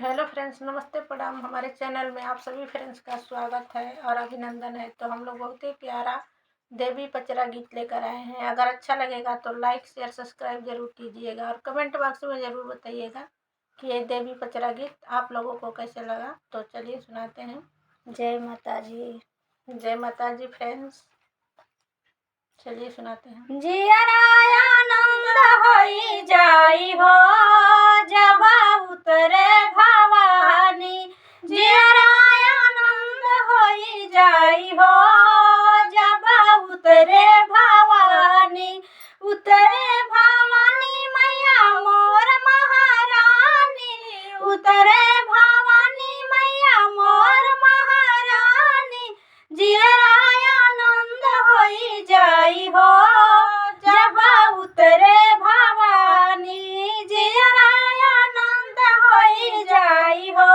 Hello friends, नमस्ते प्रणाम। हमारे चैनल में आप सभी फ्रेंड्स का स्वागत है और अभिनंदन है। तो हम लोग बहुत ही प्यारा देवी पचरा गीत लेकर आए हैं। अगर अच्छा लगेगा तो लाइक शेयर सब्सक्राइब जरूर कीजिएगा और कमेंट बॉक्स में ज़रूर बताइएगा कि ये देवी पचरा गीत आप लोगों को कैसे लगा। तो चलिए सुनाते हैं। जय माता जी, जय माता जी फ्रेंड्स। चलिए सुनाते हैं। जियरायानंद होई जाई हो जब उतरे भवानी, जियरायानंद होई जाई हो जब उतरे भवानी, उतरे भवानी मैया मोर महारानी, उतरे भवानी मैया मोर महारानी, जियरायानंद होई जाई हो जब उतरे भवानी, जियरायानंद होई जाई हो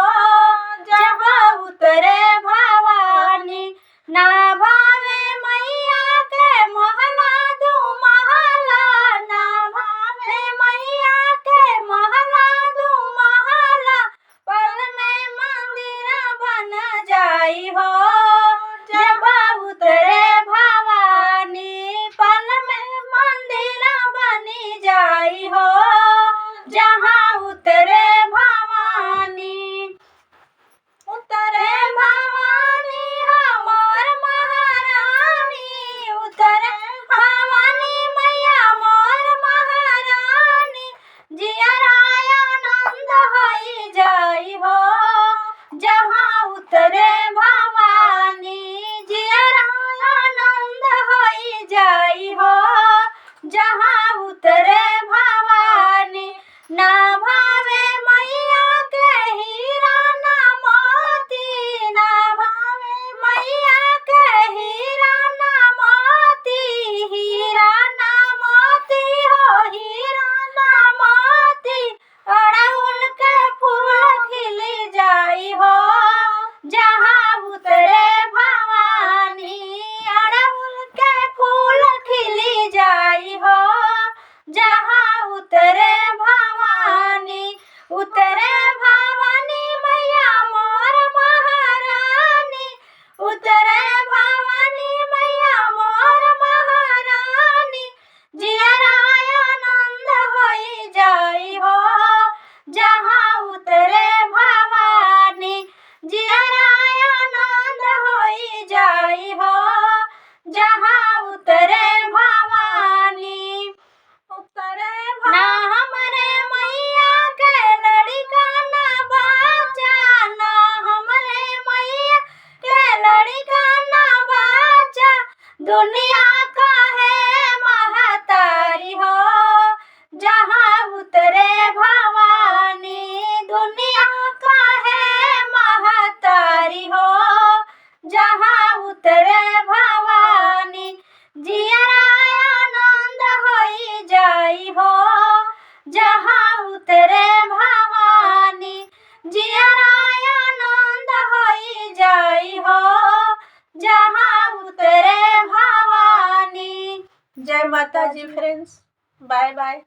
जब उतरे भवानी। ना भावे मैया के महला दू महला, ना भावे मैया के महला दू महला, पल में मंदिर बन जाई हो जब उतरे भवानी, पल में मंदिर बनी जाई हो जहाँ उतरे भवानी। उतरे भवानी हमार महारानी, उतरे भवानी मैया मोर महारानी, जियरायानंद होई जाई हो जहाँ उतरे भवानी, जियरायानंद होई जाई हो जहाँ उतरे भवानी। ना भावे मैया के हीरा ना मोती, ना भावे मैया के हीरा ना मोती, हीरा ना मोती हो हीरा ना मोती, अड़हुल के फूल खिली जाई हो जहाँ उतरे भवानी, अड़हुल के फूल खिली जाई हो जहाँ उतरे भवानी, उतरे भवानी मैया मोर महारानी, उतरे भवानी मैया मोर महारानी, जियरायानंद होई जाई हो जहाँ उतरे भवानी, जियरायानंद होई जाई हो जहाँ उतरे भवानी। उतरे ना हमरे मैया के लड़का ना बाचा, ना हमरे मैया के लड़का ना बाचा, दुनिया का है महतारी हो जहाँ उतरे भवानी, दुनिया का है महतारी हो जहाँ उतरे भवानी, जियरायानंद होई जाई हो जहाँ उतरे भवानी, जियरायानंद होई जाई हो जहाँ उतरे भवानी। जय माता जी फ्रेंड्स, बाय बाय।